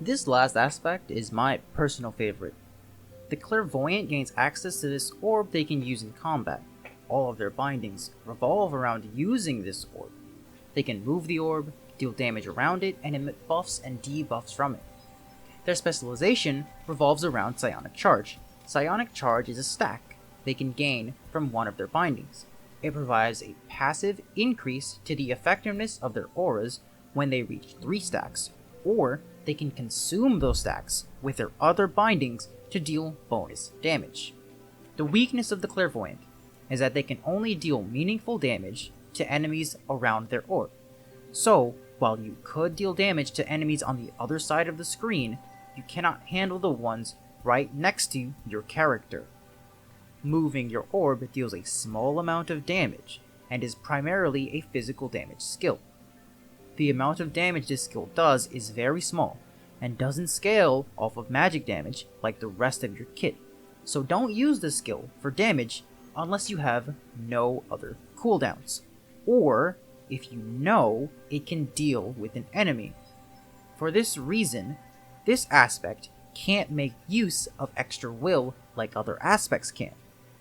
This last aspect is my personal favorite. The Clairvoyant gains access to this orb they can use in combat. All of their bindings revolve around using this orb. They can move the orb, deal damage around it, and emit buffs and debuffs from it. Their specialization revolves around Psionic Charge. Psionic Charge is a stack they can gain from one of their bindings. It provides a passive increase to the effectiveness of their auras when they reach 3 stacks, or they can consume those stacks with their other bindings to deal bonus damage. The weakness of the Clairvoyant is that they can only deal meaningful damage to enemies around their orb. So, while you could deal damage to enemies on the other side of the screen, you cannot handle the ones right next to your character. Moving your orb deals a small amount of damage, and is primarily a physical damage skill. The amount of damage this skill does is very small, and doesn't scale off of magic damage like the rest of your kit, so don't use this skill for damage unless you have no other cooldowns, or if you know it can deal with an enemy. For this reason, this aspect can't make use of extra will like other aspects can.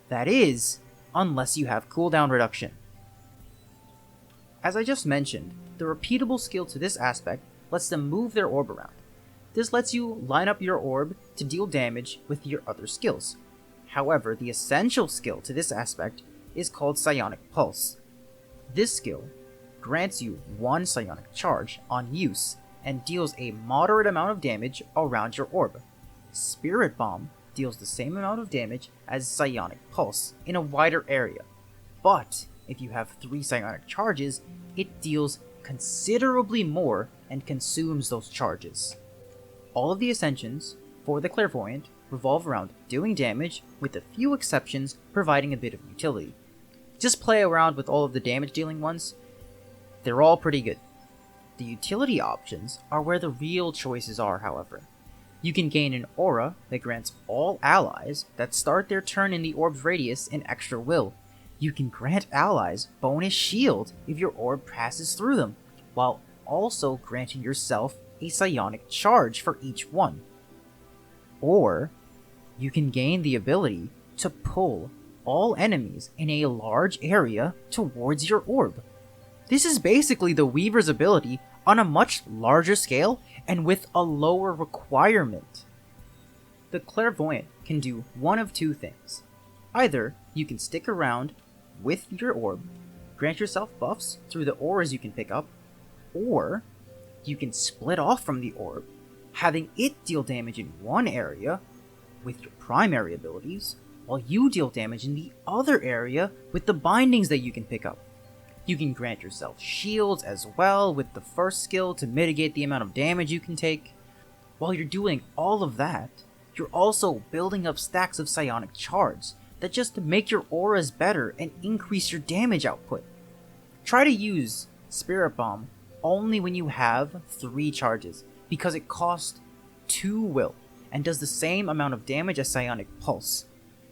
That is, unless you have cooldown reduction. As I just mentioned, the repeatable skill to this aspect lets them move their orb around. This lets you line up your orb to deal damage with your other skills. However, the essential skill to this aspect is called Psionic Pulse. This skill grants you 1 Psionic Charge on use and deals a moderate amount of damage around your orb. Spirit Bomb deals the same amount of damage as Psionic Pulse in a wider area, but if you have 3 Psionic Charges, it deals considerably more and consumes those charges. All of the ascensions for the Clairvoyant revolve around doing damage, with a few exceptions providing a bit of utility. Just play around with all of the damage dealing ones, they're all pretty good. The utility options are where the real choices are, however. You can gain an aura that grants all allies that start their turn in the orb's radius an extra will. You can grant allies bonus shield if your orb passes through them, while also granting yourself a psionic charge for each one. Or, you can gain the ability to pull all enemies in a large area towards your orb. This is basically the Weaver's ability on a much larger scale and with a lower requirement. The Clairvoyant can do one of 2 things. Either you can stick around with your orb, grant yourself buffs through the auras you can pick up, or you can split off from the orb, having it deal damage in one area with your primary abilities, while you deal damage in the other area with the bindings that you can pick up. You can grant yourself shields as well with the first skill to mitigate the amount of damage you can take. While you're doing all of that, you're also building up stacks of psionic charge that just make your auras better and increase your damage output. Try to use Spirit Bomb only when you have 3 charges, because it costs 2 will and does the same amount of damage as Psionic Pulse,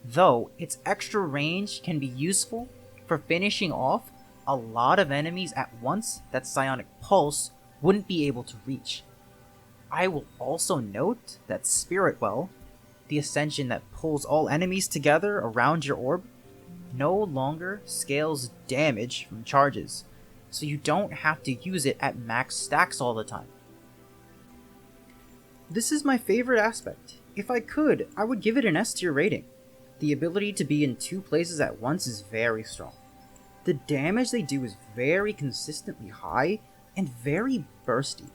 though its extra range can be useful for finishing off a lot of enemies at once that Psionic Pulse wouldn't be able to reach. I will also note that Spirit Well, the ascension that pulls all enemies together around your orb, no longer scales damage from charges, so you don't have to use it at max stacks all the time. This is my favorite aspect. If I could, I would give it an S tier rating. The ability to be in 2 places at once is very strong. The damage they do is very consistently high and very bursty.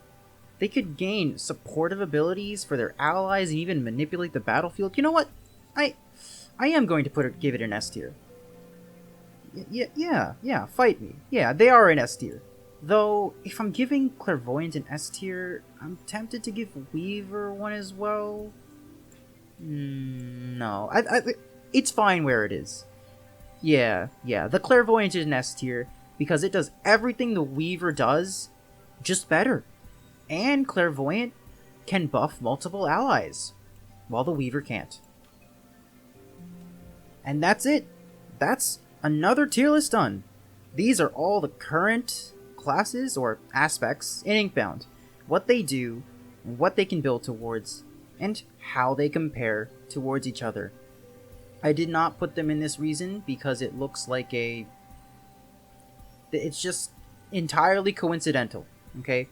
They could gain supportive abilities for their allies and even manipulate the battlefield. You know what? I am going to give it an S tier. Yeah, fight me. Yeah, they are an S tier. Though, if I'm giving Clairvoyant an S tier, I'm tempted to give Weaver one as well. No, it's fine where it is. Yeah, the Clairvoyant is an S tier because it does everything the Weaver does, just better. And Clairvoyant can buff multiple allies, while the Weaver can't. And that's it. That's another tier list done. These are all the current classes or aspects in Inkbound, what they do, what they can build towards, and how they compare towards each other. I did not put them in this reason because it looks like it's just entirely coincidental, okay?